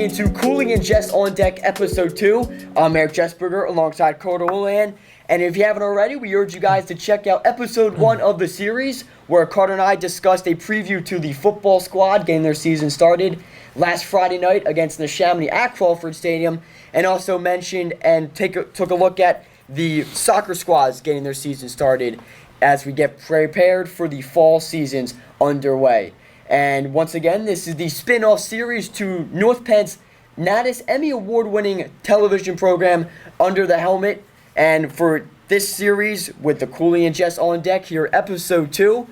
into Cooli and Jess on Deck Episode 2. I'm Erik Jesberger alongside Houlihan. And if you haven't already, we urge you guys to check out Episode 1 of the series, where Carter and I discussed a preview to the football squad getting their season started last Friday night against the Chamonix at Crawford Stadium, and also mentioned and took a look at the soccer squads getting their season started as we get prepared for the fall seasons underway. And once again, this is the spin-off series to North Penn's Natus Emmy Award-winning television program, Under the Helmet. And for this series, with the Cooli and Jess on deck here, Episode 2,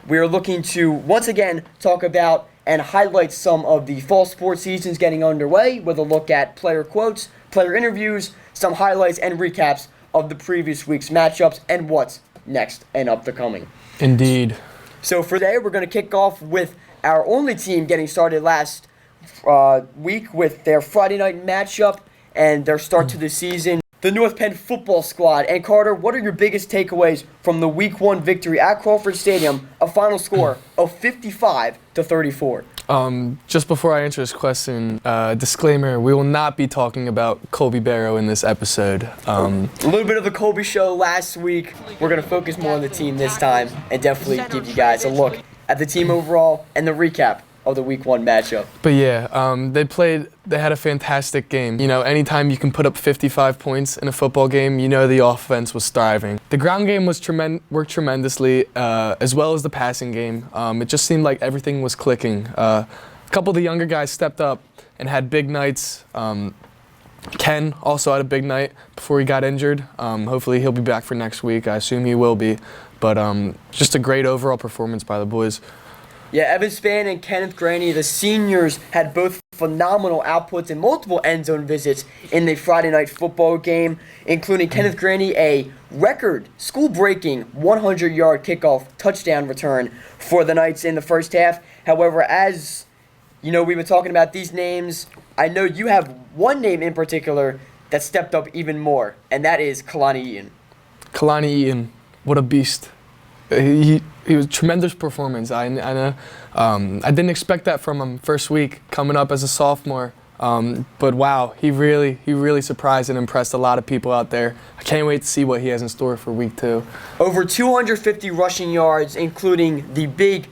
we are looking to once again talk about and highlight some of the fall sports seasons getting underway with a look at player quotes, player interviews, some highlights and recaps of the previous week's matchups and what's next and up to coming. Indeed. So for today, we're going to kick off with our only team getting started last week with their Friday night matchup and their start to the season, the North Penn football squad. And Carter, what are your biggest takeaways from the Week 1 victory at Crawford Stadium, a final score of 55-34? Just before I answer this question, disclaimer, we will not be talking about Colby Barrow in this episode. A little bit of the Colby show last week. We're going to focus more on the team this time and definitely give you guys a look at the team overall and the recap of the Week 1 matchup. But yeah, they had a fantastic game. You know, anytime you can put up 55 points in a football game, you know the offense was thriving. The ground game was worked tremendously, as well as the passing game. It just seemed like everything was clicking. A couple of the younger guys stepped up and had big nights. Ken also had a big night before he got injured. Hopefully he'll be back for next week. I assume he will be. But just a great overall performance by the boys. Yeah, Evan Spann and Kenneth Graney, the seniors, had both phenomenal outputs and multiple end zone visits in the Friday night football game, including Kenneth Graney, a record school-breaking 100-yard kickoff touchdown return for the Knights in the first half. However, as you know, we've been talking about these names. I know you have one name in particular that stepped up even more, and that is Kalani Eaton. Kalani Eaton, what a beast. He was a tremendous performance. I know. I didn't expect that from him first week coming up as a sophomore. But wow, he really surprised and impressed a lot of people out there. I can't wait to see what he has in store for week 2. Over 250 rushing yards, including the big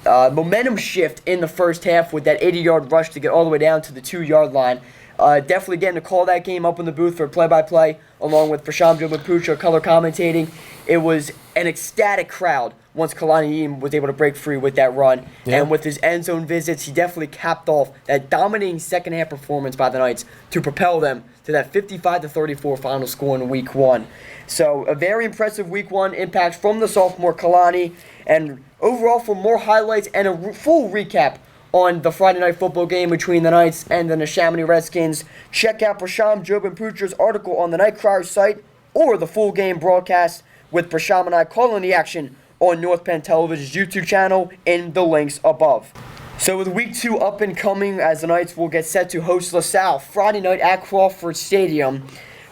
momentum shift in the first half with that 80-yard rush to get all the way down to the 2-yard line. Definitely getting to call that game up in the booth for play-by-play, along with Prasham Jobapucha color commentating. It was an ecstatic crowd once Kalani Eaton was able to break free with that run. Yeah. And with his end zone visits, he definitely capped off that dominating second half performance by the Knights to propel them to that 55-34 final score in Week 1. So a very impressive Week 1 impact from the sophomore Kalani. And overall, for more highlights and a full recap on the Friday night football game between the Knights and the Chamonix Redskins, check out Prasham Jobapucha's article on the Night Crier site or the full game broadcast with Prasham and I calling the action on North Penn Television's YouTube channel in the links above. So with Week 2 up and coming, as the Knights will get set to host LaSalle Friday night at Crawford Stadium,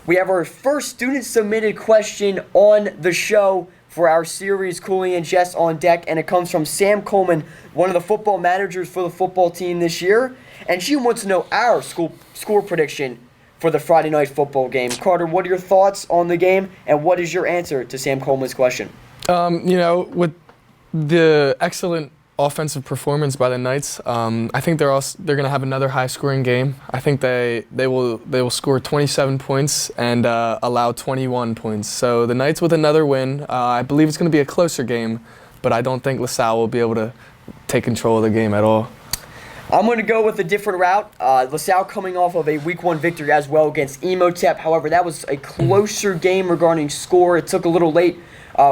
we have our first student-submitted question on the show for our series, Cooli and Jess on Deck, and it comes from Sam Coleman, one of the football managers for the football team this year, and she wants to know our score prediction for the Friday night football game. Carter, what are your thoughts on the game, and what is your answer to Sam Coleman's question? With the excellent offensive performance by the Knights, I think they're going to have another high-scoring game. I think they will score 27 points and allow 21 points. So the Knights with another win. I believe it's going to be a closer game, but I don't think LaSalle will be able to take control of the game at all. I'm going to go with a different route. LaSalle coming off of a Week 1 victory as well against Emotep. However, that was a closer game regarding score. It took a little late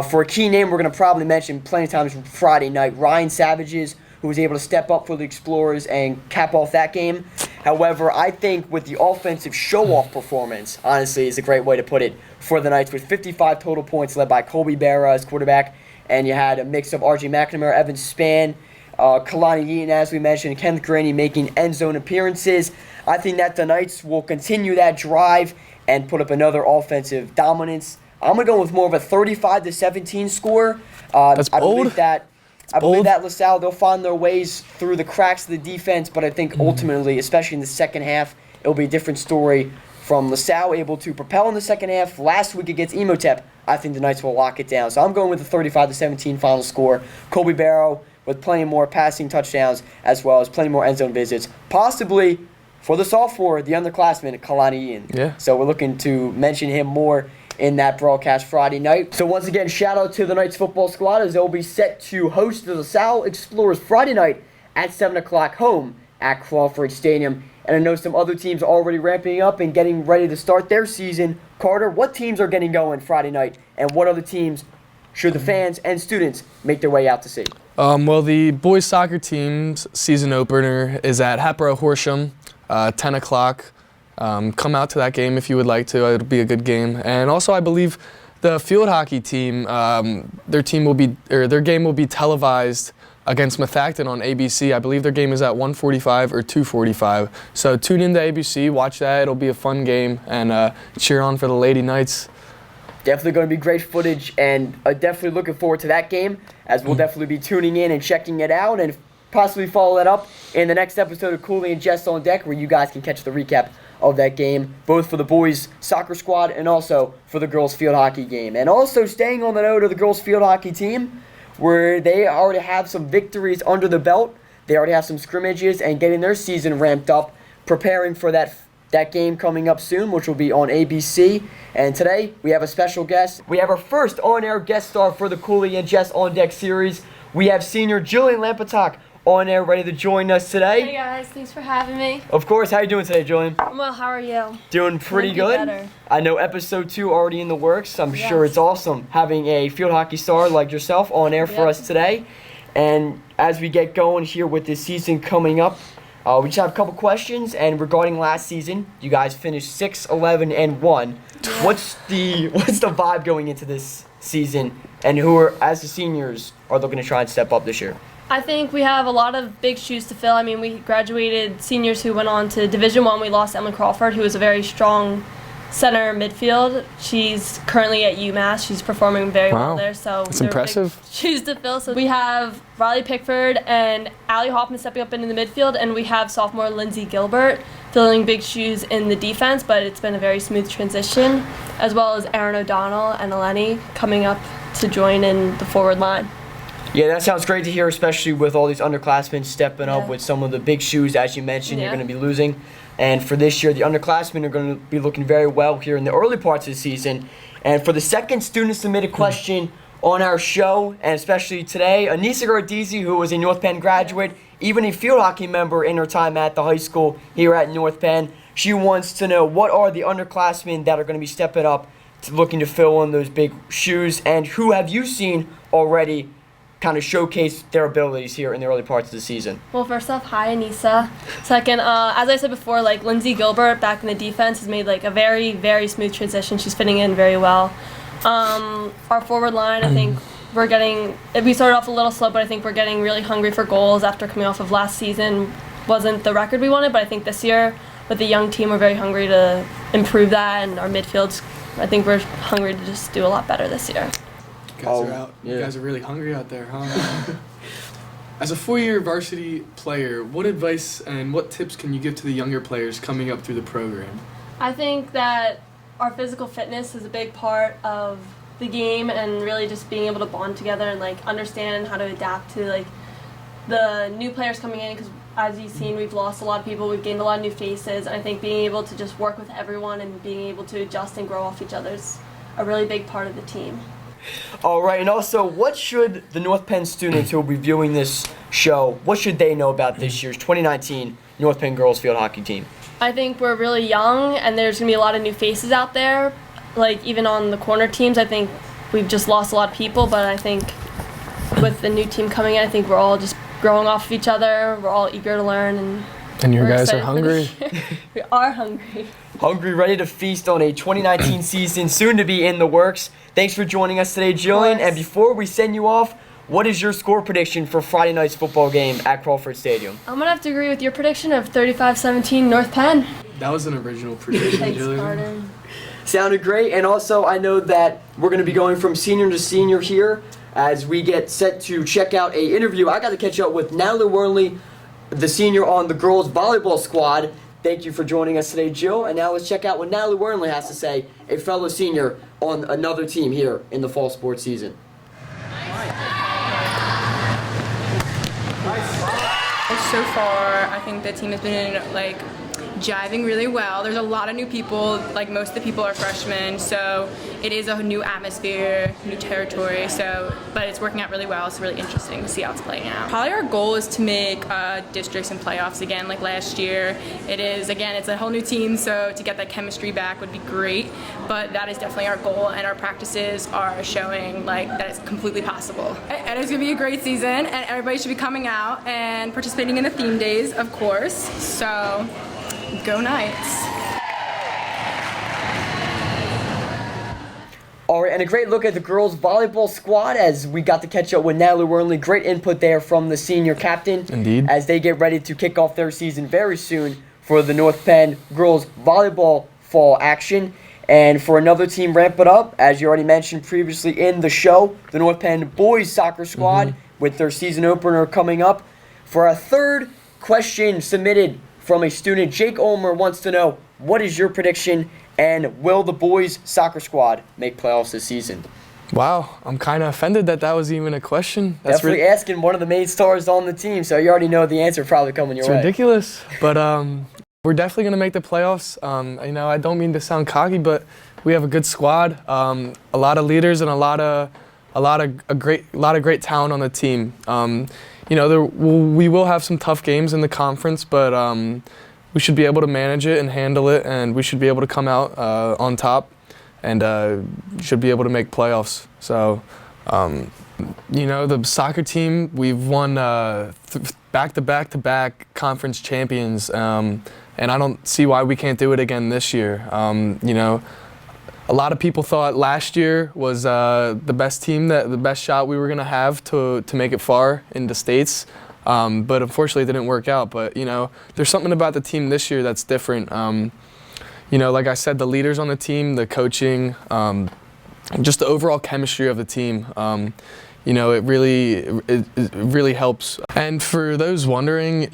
for a key name we're going to probably mention plenty of times Friday night. Ryan Savages, who was able to step up for the Explorers and cap off that game. However, I think with the offensive show-off performance, honestly, is a great way to put it, for the Knights with 55 total points led by Colby Barrow as quarterback. And you had a mix of R.J. McNamara, Evan Spann, Kalani Eaton, as we mentioned, Kenneth Graney making end zone appearances. I think that the Knights will continue that drive and put up another offensive dominance. I'm going to go with more of a 35-17 score. That's bold. I believe that I believe bold. that LaSalle, they'll find their ways through the cracks of the defense, but I think ultimately, especially in the second half, it'll be a different story from LaSalle able to propel in the second half. Last week against Emotep, I think the Knights will lock it down. So I'm going with the 35-17 final score. Colby Barrow with plenty more passing touchdowns as well as plenty more end zone visits. Possibly for the sophomore, the underclassman, Kalani Ian. Yeah. So we're looking to mention him more in that broadcast Friday night. So once again, shout out to the Knights football squad as they'll be set to host the LaSalle Explorers Friday night at 7 o'clock home at Crawford Stadium. And I know some other teams are already ramping up and getting ready to start their season. Carter, what teams are getting going Friday night, and what other teams should the fans and students make their way out to see? Well, the boys soccer team's season opener is at Hatboro Horsham, 10 o'clock. Come out to that game if you would like to. It'll be a good game. And also, I believe the field hockey team, their game will be televised against Methacton on ABC. I believe their game is at 1:45 or 2:45. So tune into ABC, watch that. It'll be a fun game, and cheer on for the Lady Knights. Definitely going to be great footage, and definitely looking forward to that game, as we'll definitely be tuning in and checking it out, and possibly follow that up in the next episode of Cooli and Jess on Deck, where you guys can catch the recap of that game, both for the boys soccer squad and also for the girls field hockey game. And also staying on the note of the girls field hockey team, where they already have some victories under the belt, they already have some scrimmages and getting their season ramped up, preparing for that game coming up soon, which will be on ABC. And today, we have a special guest. We have our first on-air guest star for the Cooli and Jess on Deck series. We have senior Jillian Lampatak on air ready to join us today. Hey guys, thanks for having me. Of course. How are you doing today, Jillian? I'm well, how are you? Doing pretty good. Better. I know episode 2 already in the works. I'm Yes. sure it's awesome having a field hockey star like yourself on air for Yep. us today. And as we get going here with this season coming up, we just have a couple questions. And regarding last season, you guys finished 6-11-1. What's the vibe going into this season? And who are, as the seniors, are looking to try and step up this year? I think we have a lot of big shoes to fill. I mean, we graduated seniors who went on to Division I. We lost Emma Crawford, who was a very strong center midfield. She's currently at UMass. She's performing very well there. So That's they're impressive. big shoes to fill. So we have Riley Pickford and Allie Hoffman stepping up into the midfield, and we have sophomore Lindsay Gilbert filling big shoes in the defense, but it's been a very smooth transition, as well as Erin O'Donnell and Eleni coming up to join in the forward line. Yeah, that sounds great to hear, especially with all these underclassmen stepping up Yeah. with some of the big shoes, as you mentioned, you're Yeah. going to be losing. And for this year, the underclassmen are going to be looking very well here in the early parts of the season. And for the second student-submitted question on our show, and especially today, Anissa Gardizi, who was a North Penn graduate, even a field hockey member in her time at the high school here at North Penn, she wants to know what are the underclassmen that are going to be stepping up, looking to fill in those big shoes, and who have you seen already kind of showcase their abilities here in the early parts of the season? Well, first off, hi Anissa. Second, as I said before, like Lindsay Gilbert back in the defense has made like a very, very smooth transition. She's fitting in very well. Our forward line, I think we started off a little slow, but I think we're getting really hungry for goals after coming off of last season. Wasn't the record we wanted, but I think this year with the young team, we're very hungry to improve that, and our midfields, I think we're hungry to just do a lot better this year. You guys are really hungry out there, huh? As a 4-year varsity player, what advice and what tips can you give to the younger players coming up through the program? I think that our physical fitness is a big part of the game, and really just being able to bond together and like understand how to adapt to like the new players coming in, because as you've seen, we've lost a lot of people, we've gained a lot of new faces, and I think being able to just work with everyone and being able to adjust and grow off each other is a really big part of the team. All right, and also, what should the North Penn students who will be viewing this show, what should they know about this year's 2019 North Penn girls field hockey team? I think we're really young, and there's going to be a lot of new faces out there. Like, even on the corner teams, I think we've just lost a lot of people, but I think with the new team coming in, I think we're all just growing off of each other. We're all eager to learn, and you we're guys are excited for hungry. this year. We are hungry. Hungry, ready to feast on a 2019 season, soon to be in the works. Thanks for joining us today, Jillian. And before we send you off, what is your score prediction for Friday night's football game at Crawford Stadium? I'm going to have to agree with your prediction of 35-17 North Penn. That was an original prediction, Thanks, Jillian. Carter. Sounded great, and also I know that we're going to be going from senior to senior here as we get set to check out a interview. I got to catch up with Natalie Wernley, the senior on the girls volleyball squad. Thank you for joining us today, Jill. And now let's check out what Natalie Wernley has to say, a fellow senior on another team here in the fall sports season. So far, I think the team has been jiving really well. There's a lot of new people, most of the people are freshmen, so it is a new atmosphere, new territory, but it's working out really well. It's really interesting to see how it's playing out. Probably our goal is to make districts and playoffs again like last year. It's a whole new team, so to get that chemistry back would be great, but that is definitely our goal, and our practices are showing that it's completely possible. And it's going to be a great season, and everybody should be coming out and participating in the theme days, of course, so go Knights. All right, and a great look at the girls volleyball squad as we got to catch up with Natalie Wernley. Great input there from the senior captain. Indeed. As they get ready to kick off their season very soon for the North Penn girls volleyball fall action. And for another team ramp it up, as you already mentioned previously in the show, the North Penn boys soccer squad with their season opener coming up. For a third question submitted from a student, Jake Ulmer wants to know, what is your prediction, and will the boys soccer squad make playoffs this season? Wow, I'm kind of offended that was even a question. That's Definitely asking one of the main stars on the team, so you already know the answer probably coming your way. It's ridiculous, but we're definitely going to make the playoffs. I don't mean to sound cocky, but we have a good squad, a lot of leaders, and a lot of great talent on the team. We will have some tough games in the conference, but we should be able to manage it and handle it, and we should be able to come out on top, and should be able to make playoffs. So, the soccer team, we've won back-to-back conference champions, and I don't see why we can't do it again this year. A lot of people thought last year was the best team, the best shot we were going to have to make it far in the States, but unfortunately it didn't work out. But, there's something about the team this year that's different. Like I said, the leaders on the team, the coaching, just the overall chemistry of the team, it really helps. And for those wondering,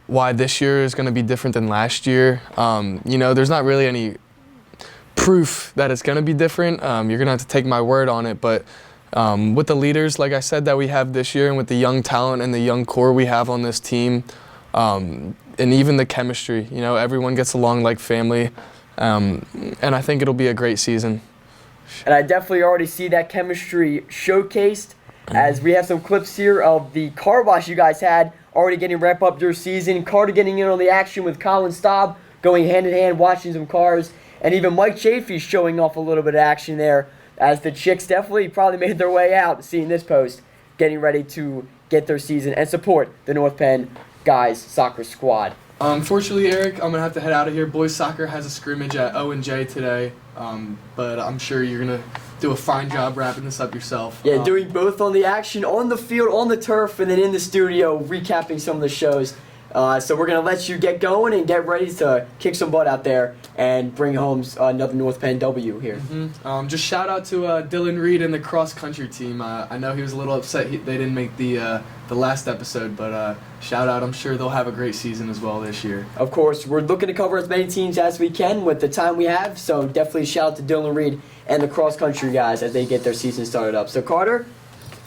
why this year is going to be different than last year, there's not really any proof that it's going to be different. You're going to have to take my word on it, but with the leaders, like I said, that we have this year, and with the young talent and the young core we have on this team, and even the chemistry, everyone gets along like family, and I think it'll be a great season. And I definitely already see that chemistry showcased, as we have some clips here of the car wash you guys had already getting wrap up your season. Carter getting in on the action with Colin Staub, going hand in hand, watching some cars. And even Mike Chafee showing off a little bit of action there, as the chicks definitely probably made their way out seeing this post, getting ready to get their season and support the North Penn guys soccer squad. Unfortunately, Eric, I'm going to have to head out of here. Boys soccer has a scrimmage at O&J today, but I'm sure you're going to do a fine job wrapping this up yourself. Yeah, doing both on the action, on the field, on the turf, and then in the studio recapping some of the shows. So we're going to let you get going and get ready to kick some butt out there and bring home another North Penn W here. Just shout out to Dylan Reed and the cross-country team. I know he was a little upset they didn't make the last episode, but shout out. I'm sure they'll have a great season as well this year. Of course, we're looking to cover as many teams as we can with the time we have, so definitely shout out to Dylan Reed and the cross-country guys as they get their season started up. So Carter,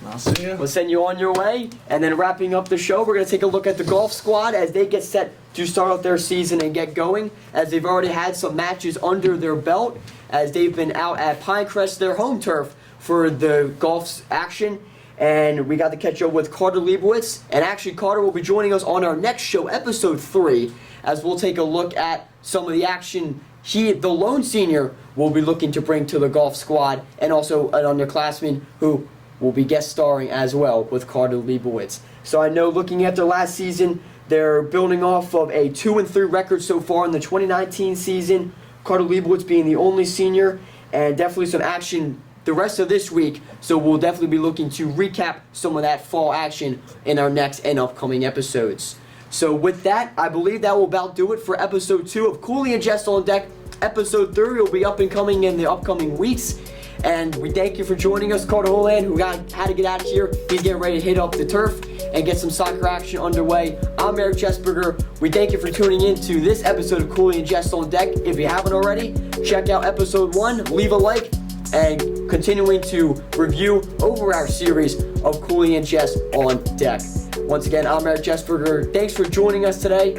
I'll see you. We'll send you on your way. And then wrapping up the show, we're going to take a look at the golf squad as they get set to start out their season and get going, as they've already had some matches under their belt, as they've been out at Pinecrest, their home turf, for the golf action. And we got to catch up with Carter Leibowitz. And actually, Carter will be joining us on our next show, episode 3, as we'll take a look at some of the action he, the lone senior, will be looking to bring to the golf squad, and also an underclassman who will be guest starring as well with Carter Leibowitz. So I know, looking at their last season, they're building off of a 2-3 record so far in the 2019 season. Carter Leibowitz being the only senior, and definitely some action the rest of this week. So we'll definitely be looking to recap some of that fall action in our next and upcoming episodes. So with that, I believe that will about do it for episode 2 of Cooli and Jess on Deck. Episode 3 will be up and coming in the upcoming weeks. And we thank you for joining us, Carter Houlihan, who had to get out of here. He's getting ready to hit up the turf and get some soccer action underway. I'm Erik Jesberger. We thank you for tuning in to this episode of Cooli and Jess on Deck. If you haven't already, check out episode 1, leave a like, and continuing to review over our series of Cooli and Jess on Deck. Once again, I'm Erik Jesberger. Thanks for joining us today,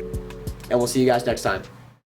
and we'll see you guys next time.